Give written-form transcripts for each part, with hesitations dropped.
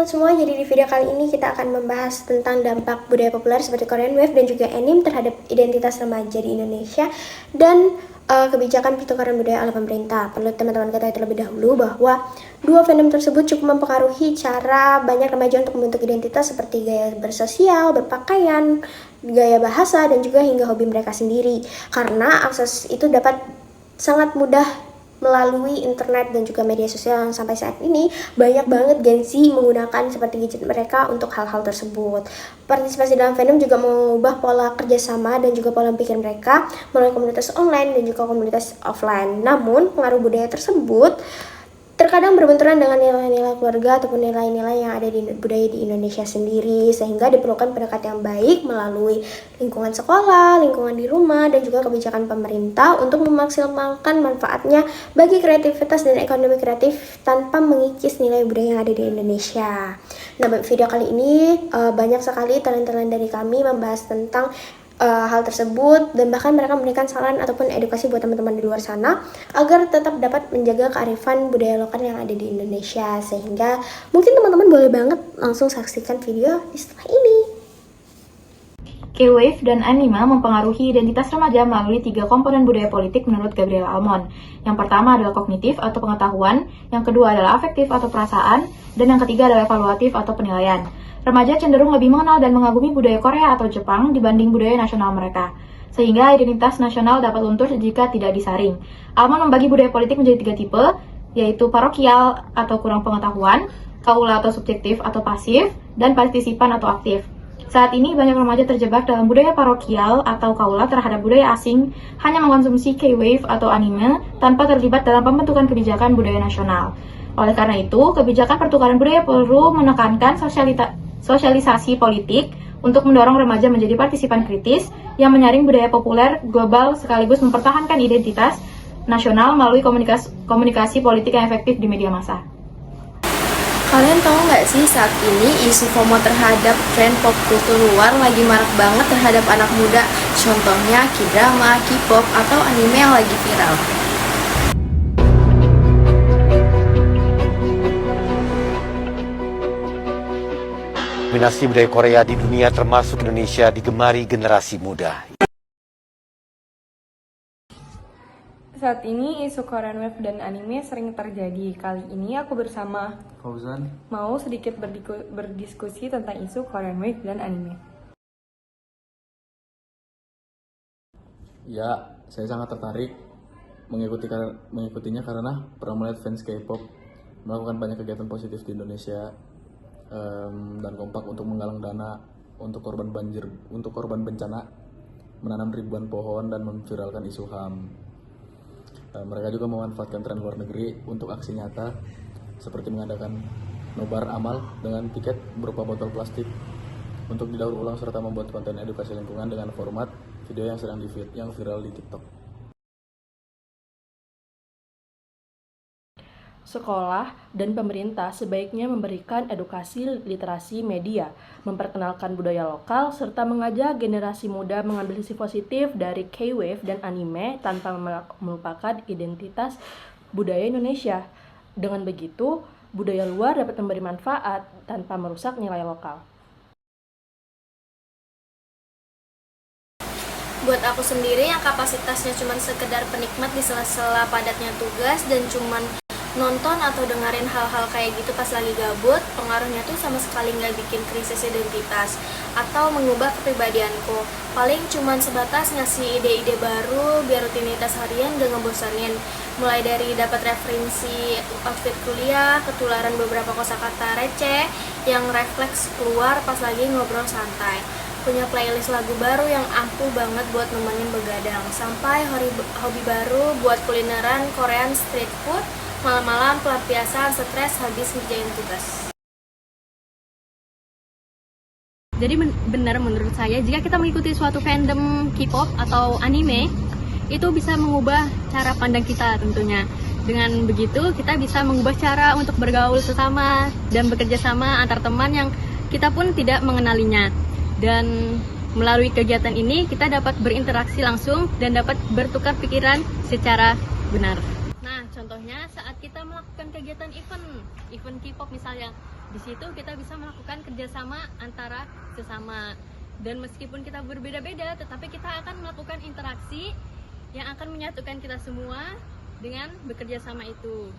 semua, jadi di video kali ini kita akan membahas tentang dampak budaya populer seperti Korean Wave dan juga anime terhadap identitas remaja di Indonesia dan kebijakan pertukaran budaya oleh pemerintah. Perlu teman-teman ketahui terlebih dahulu bahwa dua fandom tersebut cukup mempengaruhi cara banyak remaja untuk membentuk identitas seperti gaya bersosial, berpakaian, gaya bahasa, dan juga hingga hobi mereka sendiri. Karena akses itu dapat sangat mudah melalui internet dan juga media sosial yang sampai saat ini banyak banget Gen Z menggunakan seperti gadget mereka untuk hal-hal tersebut. Partisipasi dalam fandom juga mengubah pola kerjasama dan juga pola pikir mereka melalui komunitas online dan juga komunitas offline. Namun, pengaruh budaya tersebut terkadang berbenturan dengan nilai-nilai keluarga ataupun nilai-nilai yang ada di budaya di Indonesia sendiri, sehingga diperlukan pendekatan yang baik melalui lingkungan sekolah, lingkungan di rumah, dan juga kebijakan pemerintah untuk memaksimalkan manfaatnya bagi kreativitas dan ekonomi kreatif tanpa mengikis nilai budaya yang ada di Indonesia. Nah, video kali ini banyak sekali talent-talent dari kami membahas tentang hal tersebut, dan bahkan mereka memberikan saran ataupun edukasi buat teman-teman di luar sana agar tetap dapat menjaga kearifan budaya lokal yang ada di Indonesia. Sehingga mungkin teman-teman boleh banget langsung saksikan video di setelah ini. K-Wave dan anime mempengaruhi identitas remaja melalui 3 komponen budaya politik menurut Gabriela Almond. Yang pertama adalah kognitif atau pengetahuan, yang kedua adalah afektif atau perasaan, dan yang ketiga adalah evaluatif atau penilaian. Remaja cenderung lebih mengenal dan mengagumi budaya Korea atau Jepang dibanding budaya nasional mereka, sehingga identitas nasional dapat luntur jika tidak disaring. Almond membagi budaya politik menjadi 3 tipe, yaitu parokial atau kurang pengetahuan, kaula atau subjektif atau pasif, dan partisipan atau aktif. Saat ini banyak remaja terjebak dalam budaya parokial atau kaula terhadap budaya asing, hanya mengkonsumsi K-Wave atau anime tanpa terlibat dalam pembentukan kebijakan budaya nasional. Oleh karena itu, kebijakan pertukaran budaya perlu menekankan sosialisasi politik untuk mendorong remaja menjadi partisipan kritis yang menyaring budaya populer global sekaligus mempertahankan identitas nasional melalui komunikasi politik yang efektif di media massa. Kalian tahu nggak sih saat ini isu FOMO terhadap tren pop kultur luar lagi marak banget terhadap anak muda. Contohnya K-drama, K-pop, atau anime yang lagi viral. Dominasi budaya Korea di dunia termasuk Indonesia digemari generasi muda. Saat ini isu Korean Wave dan anime sering terjadi. Kali ini aku bersama Fauzan mau sedikit berdiskusi tentang isu Korean Wave dan anime. Ya, saya sangat tertarik mengikutinya karena pernah melihat fans K-pop melakukan banyak kegiatan positif di Indonesia dan kompak untuk menggalang dana untuk korban bencana, menanam ribuan pohon dan memviralkan isu HAM. Mereka juga memanfaatkan tren luar negeri untuk aksi nyata seperti mengadakan nobar amal dengan tiket berupa botol plastik untuk didaur ulang serta membuat konten edukasi lingkungan dengan format video yang viral di TikTok. Sekolah dan pemerintah sebaiknya memberikan edukasi literasi media, memperkenalkan budaya lokal, serta mengajak generasi muda mengambil sisi positif dari K-Wave dan anime tanpa melupakan identitas budaya Indonesia. Dengan begitu, budaya luar dapat memberi manfaat tanpa merusak nilai lokal. Buat aku sendiri yang kapasitasnya cuma sekedar penikmat di sela-sela padatnya tugas dan cuman nonton atau dengerin hal-hal kayak gitu pas lagi gabut, pengaruhnya tuh sama sekali nggak bikin krisis identitas atau mengubah kepribadianku. Paling cuman sebatas ngasih ide-ide baru biar rutinitas harian gak ngebosanin. Mulai dari dapat referensi outfit kuliah, ketularan beberapa kosakata receh yang refleks keluar pas lagi ngobrol santai. Punya playlist lagu baru yang ampuh banget buat nemenin begadang, sampai hobi baru buat kulineran Korean street food, malam-malam pelampiasan stres habis ngerjain tugas. Jadi benar menurut saya, jika kita mengikuti suatu fandom K-pop atau anime, itu bisa mengubah cara pandang kita tentunya. Dengan begitu, kita bisa mengubah cara untuk bergaul sesama dan bekerja sama antar teman yang kita pun tidak mengenalinya. Dan melalui kegiatan ini, kita dapat berinteraksi langsung dan dapat bertukar pikiran secara benar. Nah, contohnya saat kita melakukan kegiatan event K-pop misalnya, Di situ kita bisa melakukan kerjasama antara sesama. Dan meskipun kita berbeda-beda, tetapi kita akan melakukan interaksi yang akan menyatukan kita semua dengan bekerja sama itu.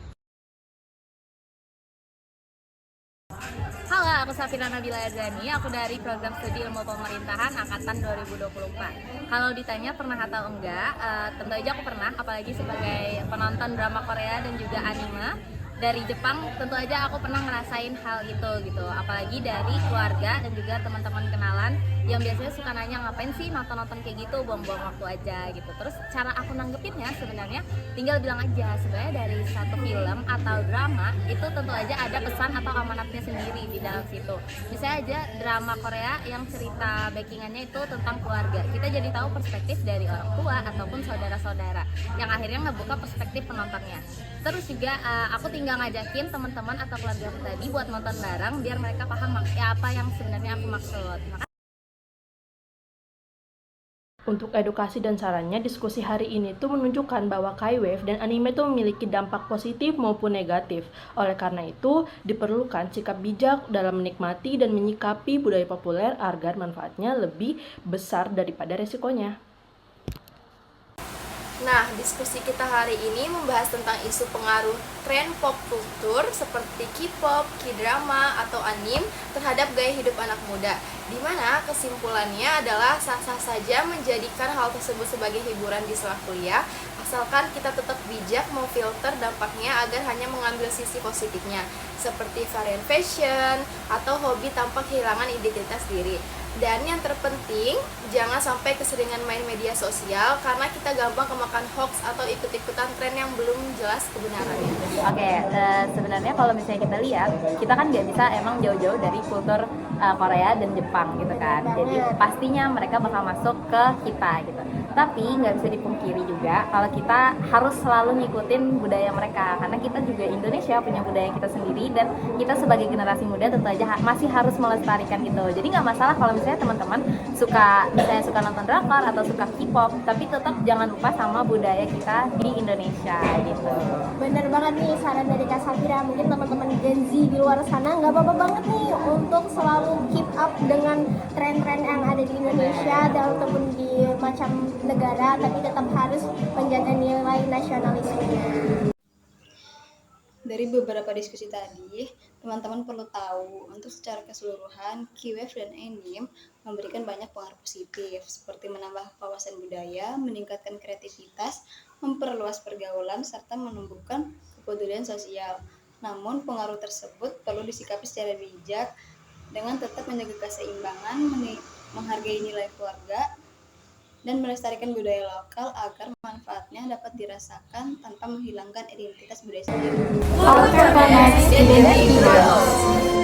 Halo, aku Safira Nabila Adzani, aku dari program studi ilmu pemerintahan angkatan 2024. Kalau ditanya pernah atau enggak, tentu aja aku pernah, apalagi sebagai penonton drama Korea dan juga anime dari Jepang. Tentu aja aku pernah ngerasain hal itu gitu, apalagi dari keluarga dan juga teman-teman kenalan yang biasanya suka nanya, ngapain sih nonton-nonton kayak gitu, buang-buang waktu aja gitu. Terus cara aku nanggepinnya sebenarnya tinggal bilang aja, sebenarnya dari satu film atau drama itu tentu aja ada pesan atau amanatnya sendiri di dalam situ. Misalnya aja drama Korea yang cerita backingannya itu tentang keluarga, kita jadi tahu perspektif dari orang tua ataupun saudara-saudara yang akhirnya ngebuka perspektif penontonnya. Terus juga aku tinggal ngajakin teman-teman atau keluarga aku tadi buat nonton bareng biar mereka paham ya apa yang sebenarnya aku maksud. Untuk edukasi dan sarannya, diskusi hari ini tuh menunjukkan bahwa K-Wave dan anime itu memiliki dampak positif maupun negatif. Oleh karena itu, diperlukan sikap bijak dalam menikmati dan menyikapi budaya populer agar manfaatnya lebih besar daripada resikonya. Nah, diskusi kita hari ini membahas tentang isu pengaruh tren pop kultur seperti K-pop, K-drama, atau anime terhadap gaya hidup anak muda. Di mana kesimpulannya adalah sah-sah saja menjadikan hal tersebut sebagai hiburan di sela kuliah, asalkan kita tetap bijak memfilter dampaknya agar hanya mengambil sisi positifnya, seperti varian fashion atau hobi tanpa kehilangan identitas diri. Dan yang terpenting, jangan sampai keseringan main media sosial karena kita gampang kemakan hoax atau ikut-ikutan tren yang belum jelas kebenarannya. Oke, sebenarnya kalau misalnya kita lihat, kita kan nggak bisa emang jauh-jauh dari kultur Korea dan Jepang gitu kan. Jadi pastinya mereka bakal masuk ke kita gitu. Tapi nggak bisa dipungkiri juga kalau kita harus selalu ngikutin budaya mereka, karena kita juga Indonesia punya budaya kita sendiri dan kita sebagai generasi muda tentu aja masih harus melestarikan gitu. Jadi nggak masalah kalau misalnya teman-teman suka nonton drakor atau suka K-pop, tapi tetap jangan lupa sama budaya kita di Indonesia gitu. Bener banget nih saran dari Kak Safira. Mungkin teman-teman Gen Z di luar sana nggak apa-apa banget nih untuk selalu keep up dengan tren-tren yang ada di Indonesia dan ataupun di macam negara, tapi tetap harus menjaga nilai nasionalismenya. Dari beberapa diskusi tadi, teman-teman perlu tahu untuk secara keseluruhan K-Wave dan anime memberikan banyak pengaruh positif seperti menambah wawasan budaya, meningkatkan kreativitas, memperluas pergaulan, serta menumbuhkan kepedulian sosial. Namun pengaruh tersebut perlu disikapi secara bijak dengan tetap menjaga keseimbangan, menghargai nilai keluarga, dan melestarikan budaya lokal agar manfaatnya dapat dirasakan tanpa menghilangkan identitas budaya sendiri. Culture Connects Identity Growth.